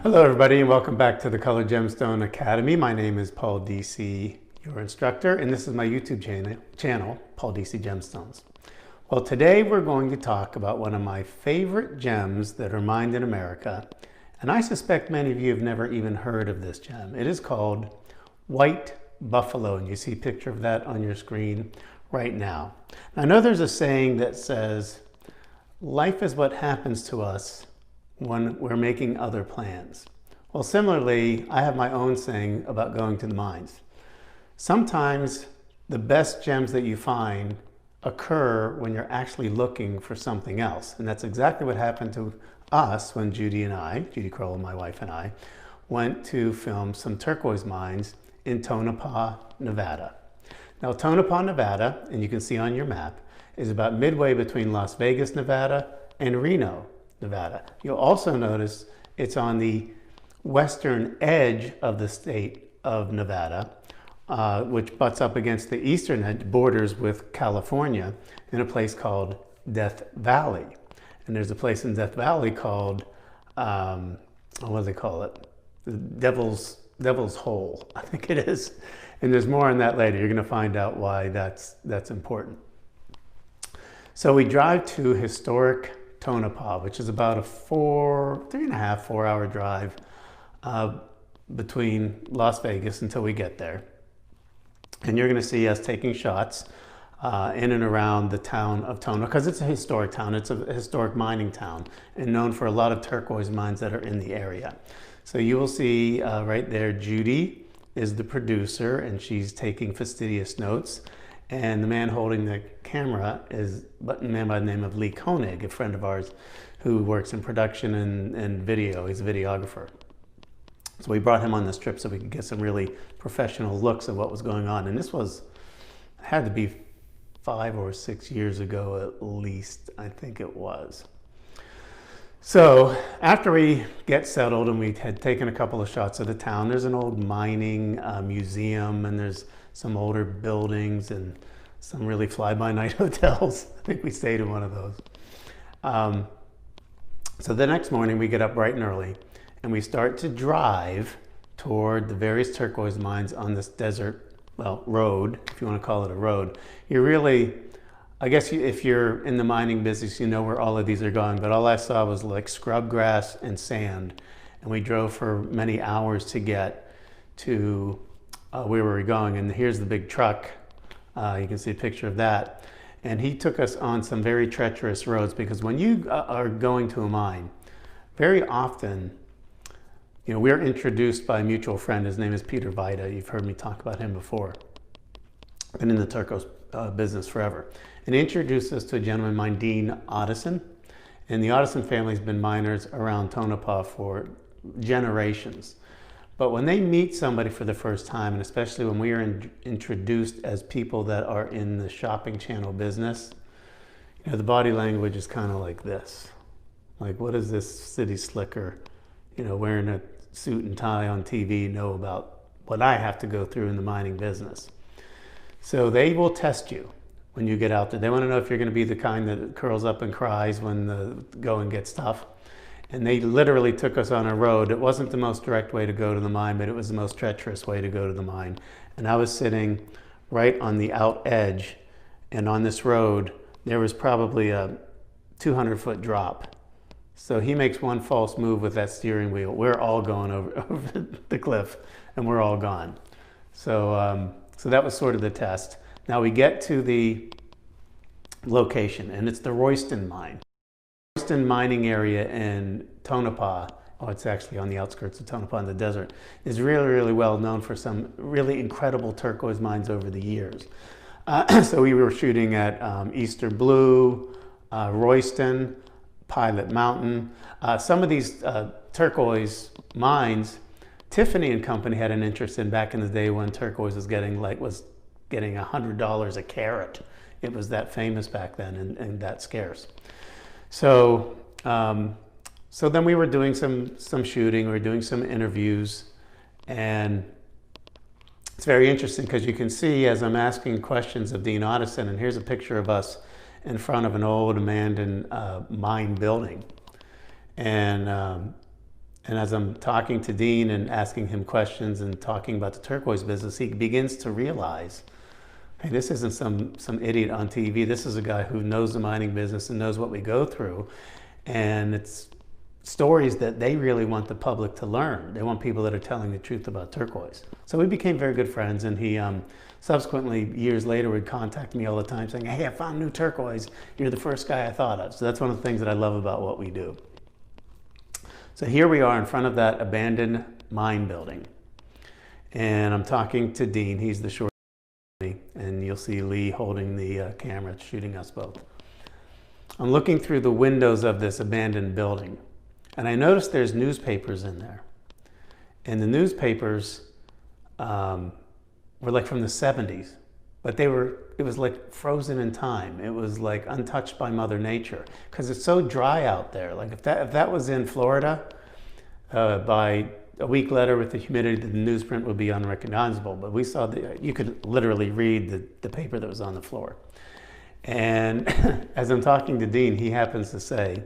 Hello everybody and welcome back to the Color Gemstone Academy. My name is Paul Deasy, your instructor, and this is my YouTube channel, Paul Deasy Gemstones. Well, today we're going to talk about one of my favorite gems that are mined in America, and I suspect many of you have never even heard of this gem. It is called White Buffalo, and you see a picture of that on your screen right now. I know there's a saying that says, life is what happens to us when we're making other plans. Well, similarly, I have my own saying about going to the mines. Sometimes the best gems that you find occur when you're actually looking for something else. And that's exactly what happened to us when Judy Crowell, my wife, and I went to film some turquoise mines in Tonopah, Nevada. Now, Tonopah, Nevada, and you can see on your map, is about midway between Las Vegas, Nevada and Reno, Nevada. You'll also notice it's on the western edge of the state of Nevada, which butts up against the eastern edge, borders with California, in a place called Death Valley. And there's a place in Death Valley called, what do they call it? The Devil's Hole, I think it is. And there's more on that later. You're going to find out why that's important. So we drive to historic Tonopah, which is about a 3.5–4 hour drive between Las Vegas until we get there. And you're going to see us taking shots in and around the town of Tonopah, because it's a historic town. It's a historic mining town and known for a lot of turquoise mines that are in the area. So you will see right there, Judy is the producer, and she's taking fastidious notes. And the man holding the camera is a man by the name of Lee Koenig, a friend of ours who works in production and video. He's a videographer. So we brought him on this trip so we could get some really professional looks at what was going on. And this had to be 5 or 6 years ago at least, I think it was. So after we get settled and we had taken a couple of shots of the town, there's an old mining museum, and there's some older buildings and some really fly-by-night hotels. I think we stayed in one of those. So the next morning we get up bright and early and we start to drive toward the various turquoise mines on this desert, well, road, if you want to call it a road. You're really, I guess if you're in the mining business, you know where all of these are going, but all I saw was like scrub grass and sand. And we drove for many hours to get to where we were going. And here's the big truck. You can see a picture of that. And he took us on some very treacherous roads, because when you are going to a mine, very often, you know, we're introduced by a mutual friend. His name is Peter Vida. You've heard me talk about him before. Been in the turquoise business forever. And he introduced us to a gentleman named Dean Otteson. And the Otteson family's been miners around Tonopah for generations. But when they meet somebody for the first time, and especially when we are introduced as people that are in the shopping channel business, you know, the body language is kind of like this. Like, what does this city slicker, you know, wearing a suit and tie on TV know about what I have to go through in the mining business? So they will test you when you get out there. They want to know if you're going to be the kind that curls up and cries when the going gets tough. And they literally took us on a road. It wasn't the most direct way to go to the mine, but it was the most treacherous way to go to the mine. And I was sitting right on the out edge, and on this road, there was probably a 200-foot drop. So he makes one false move with that steering wheel. We're all going over the cliff, and we're all gone. So, so that was sort of the test. Now we get to the location, and it's the Royston mine. Mining area in Tonopah, it's actually on the outskirts of Tonopah in the desert, is really, really well known for some really incredible turquoise mines over the years. So we were shooting at Easter Blue, Royston, Pilot Mountain. Some of these turquoise mines, Tiffany and Company had an interest in back in the day when turquoise was getting $100 a carat. It was that famous back then and that scarce. So, so then we were doing some shooting, we were doing some interviews, and it's very interesting because you can see as I'm asking questions of Dean Otteson, and here's a picture of us in front of an old abandoned mine building. And And as I'm talking to Dean and asking him questions and talking about the turquoise business, he begins to realize, hey, this isn't some idiot on TV. This is a guy who knows the mining business and knows what we go through. And it's stories that they really want the public to learn. They want people that are telling the truth about turquoise. So we became very good friends, and he subsequently, years later, would contact me all the time saying, hey, I found new turquoise. You're the first guy I thought of. So that's one of the things that I love about what we do. So here we are in front of that abandoned mine building. And I'm talking to Dean. He's the short guy, and you'll see Lee holding the camera, shooting us both. I'm looking through the windows of this abandoned building, and I noticed there's newspapers in there. And the newspapers were like from the 70s, but it was like frozen in time. It was like untouched by Mother Nature, because it's so dry out there. Like if that was in Florida, by a week later with the humidity, the newsprint would be unrecognizable. But we saw you could literally read the paper that was on the floor. And as I'm talking to Dean, he happens to say,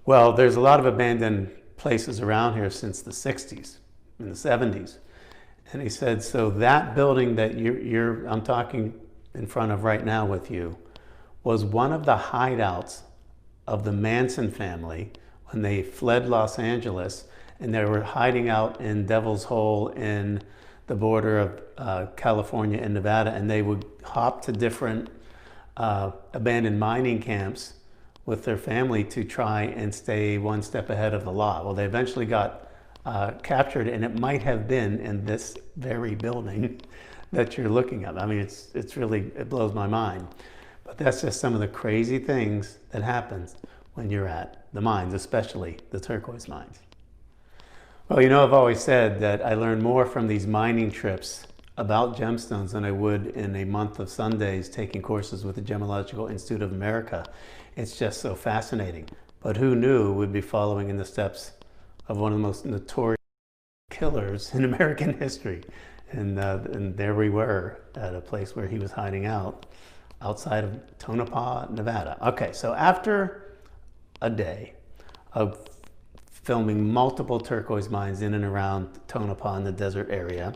well, there's a lot of abandoned places around here since the 60s and the 70s. And he said, so that building that I'm talking in front of right now with you was one of the hideouts of the Manson family when they fled Los Angeles, and they were hiding out in Devil's Hole in the border of California and Nevada, and they would hop to different abandoned mining camps with their family to try and stay one step ahead of the law. Well, they eventually got captured, and it might have been in this very building that you're looking at. I mean, it blows my mind. But that's just some of the crazy things that happens when you're at the mines, especially the turquoise mines. Well, you know, I've always said that I learn more from these mining trips about gemstones than I would in a month of Sundays taking courses with the Gemological Institute of America. It's just so fascinating. But who knew we'd be following in the steps of one of the most notorious killers in American history. And there we were at a place where he was hiding out outside of Tonopah, Nevada. Okay, so after a day of filming multiple turquoise mines in and around Tonopah in the desert area,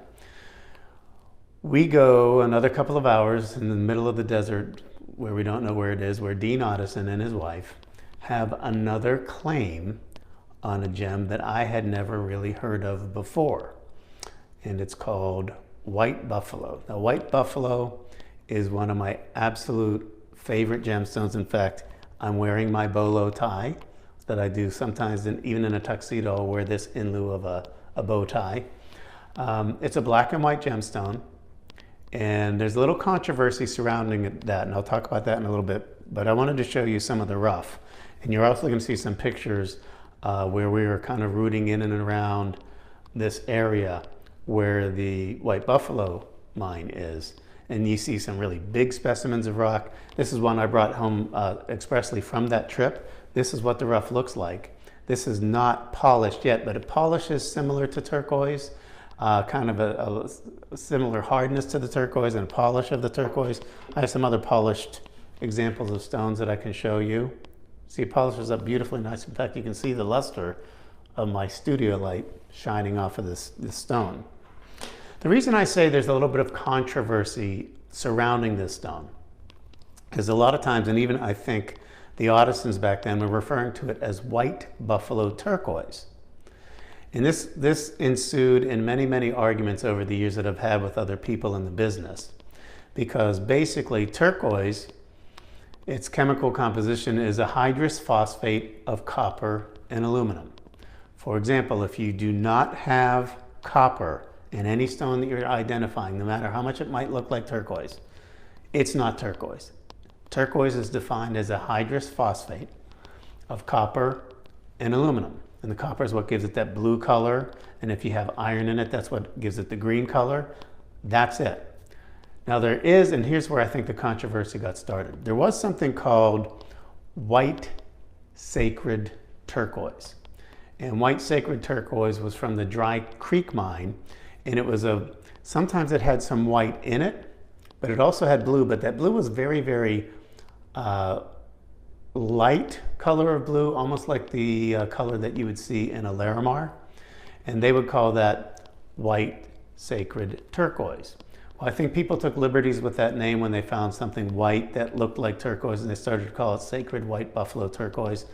we go another couple of hours in the middle of the desert where we don't know where it is, where Dean Otteson and his wife have another claim on a gem that I had never really heard of before. And it's called White Buffalo. Now, White Buffalo is one of my absolute favorite gemstones. In fact, I'm wearing my bolo tie that I do sometimes, even in a tuxedo. I'll wear this in lieu of a bow tie. It's a black and white gemstone, and there's a little controversy surrounding that, and I'll talk about that in a little bit. But I wanted to show you some of the rough. And you're also going to see some pictures where we were kind of rooting in and around this area where the White Buffalo mine is. And you see some really big specimens of rock. This is one I brought home expressly from that trip. This is what the rough looks like. This is not polished yet, but it polishes similar to turquoise, kind of a similar hardness to the turquoise and polish of the turquoise. I have some other polished examples of stones that I can show you. See, it polishes up beautifully nice. In fact, you can see the luster of my studio light shining off of this stone. The reason I say there's a little bit of controversy surrounding this stone is a lot of times, and even I think the Ottesons back then were referring to it as White Buffalo turquoise. And this ensued in many, many arguments over the years that I've had with other people in the business. Because basically turquoise, its chemical composition is a hydrous phosphate of copper and aluminum. For example, if you do not have copper in any stone that you're identifying, no matter how much it might look like turquoise, it's not turquoise. Turquoise is defined as a hydrous phosphate of copper and aluminum. And the copper is what gives it that blue color. And if you have iron in it, that's what gives it the green color. That's it. Now there is, and here's where I think the controversy got started. There was something called white sacred turquoise. And white sacred turquoise was from the Dry Creek mine. And it was sometimes it had some white in it, but it also had blue. But that blue was very, very light color of blue, almost like the color that you would see in a Larimar. And they would call that white sacred turquoise. Well, I think people took liberties with that name when they found something white that looked like turquoise, and they started to call it sacred white buffalo turquoise.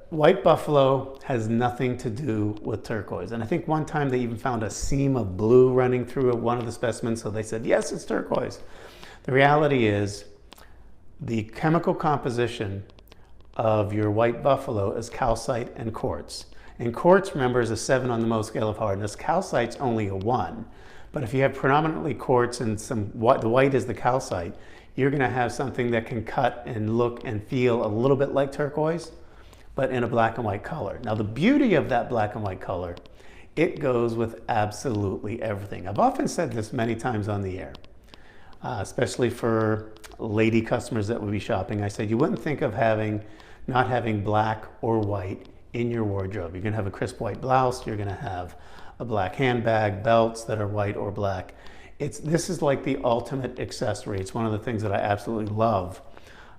White buffalo has nothing to do with turquoise. And I think one time they even found a seam of blue running through one of the specimens, so they said, yes, it's turquoise. The reality is the chemical composition of your white buffalo is calcite and quartz. And quartz, remember, is a 7 on the Mohs scale of hardness. Calcite's only a 1. But if you have predominantly quartz and the white is the calcite, you're going to have something that can cut and look and feel a little bit like turquoise, but in a black and white color. Now, the beauty of that black and white color, it goes with absolutely everything. I've often said this many times on the air, especially for lady customers that would be shopping. I said, you wouldn't think of not having black or white in your wardrobe. You're going to have a crisp white blouse. You're going to have a black handbag, belts that are white or black. This is like the ultimate accessory. It's one of the things that I absolutely love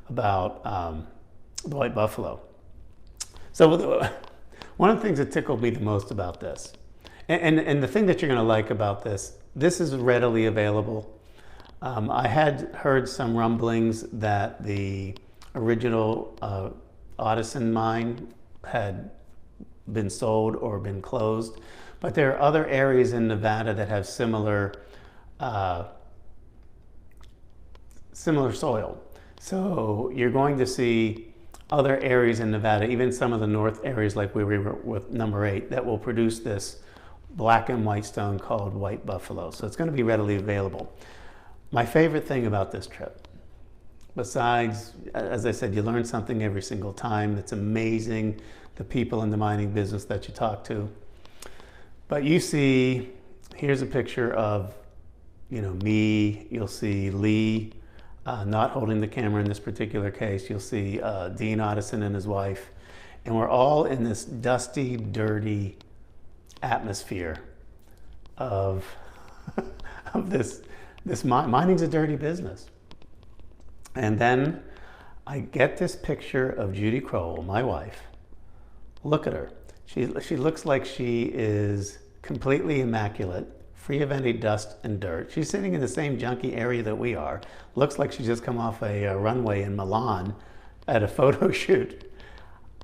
about the white buffalo. So one of the things that tickled me the most about this, and the thing that you're going to like about this is readily available. I had heard some rumblings that the original Audison mine had been sold or been closed, but there are other areas in Nevada that have similar soil. So you're going to see other areas in Nevada, even some of the north areas like we were with number 8, that will produce this black and white stone called white buffalo. So it's going to be readily available. My favorite thing about this trip, besides, as I said, you learn something every single time. It's amazing, the people in the mining business that you talk to. But you see, here's a picture of, me. You'll see Lee not holding the camera in this particular case. You'll see Dean Audison and his wife. And we're all in this dusty, dirty atmosphere of this mining's a dirty business. And then I get this picture of Judy Crowell, my wife. Look at her. She looks like she is completely immaculate, free of any dust and dirt. She's sitting in the same junky area that we are. Looks like she's just come off a runway in Milan at a photo shoot.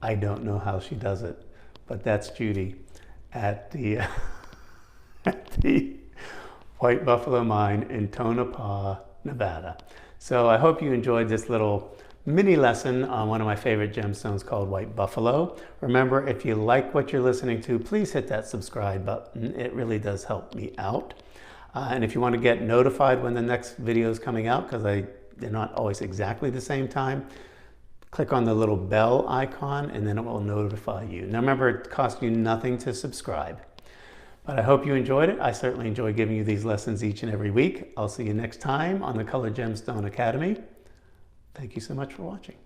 I don't know how she does it, but that's Judy at the White Buffalo Mine in Tonopah, Nevada. So I hope you enjoyed this little mini lesson on one of my favorite gemstones called White Buffalo. Remember, if you like what you're listening to, please hit that subscribe button. It really does help me out. And if you want to get notified when the next video is coming out, because they're not always exactly the same time, click on the little bell icon and then it will notify you. Now remember, it costs you nothing to subscribe. But I hope you enjoyed it. I certainly enjoy giving you these lessons each and every week. I'll see you next time on the Colored Gemstone Academy. Thank you so much for watching.